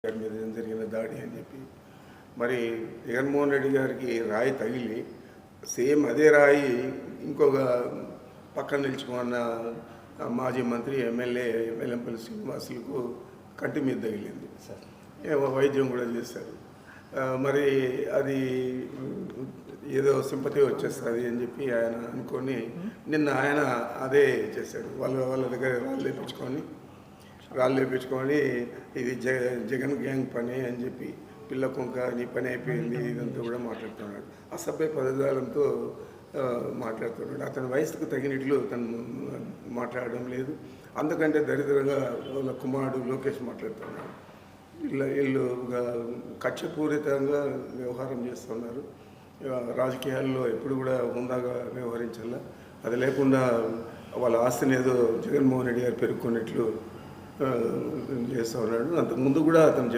గారి మీద జరిగిన దాడి అని చెప్పి మరి జగన్మోహన్ రెడ్డి గారికి రాయి తగిలి సేమ్ అదే రాయి ఇంకొక పక్కన నిలుచుకున్న మాజీ మంత్రి ఎమ్మెల్యే వెల్లంపల్లి శ్రీనివాసులకు కంటి మీద తగిలింది. వైద్యం కూడా చేశారు. మరి అది ఏదో సింపతి వచ్చేస్తుంది అని చెప్పి ఆయన అనుకొని నిన్న ఆయన అదే చేశాడు. వాళ్ళ దగ్గర రాళ్ళు వేపించుకొని ఇది జగన్ గ్యాంగ్ పని అని చెప్పి పిల్ల కుంక నీ పని అయిపోయింది ఇదంతా కూడా మాట్లాడుతున్నాడు. అసభ్య పదజాలంతో మాట్లాడుతున్నాడు. అతని వయసుకు తగినట్లు తను మాట్లాడడం లేదు. అందుకంటే దరిద్రంగా వాళ్ళ కుమారుడు లోకేష్ మాట్లాడుతున్నాడు. వీళ్ళు కక్షపూరితంగా వ్యవహారం చేస్తున్నారు. రాజకీయాల్లో ఎప్పుడు కూడా హుందాగా వ్యవహరించాల. అది లేకుండా వాళ్ళ ఆస్తిని ఏదో జగన్మోహన్ రెడ్డి గారు పెరుక్కున్నట్లు చేస్తూ ఉన్నాడు. అంతకుముందు కూడా అతను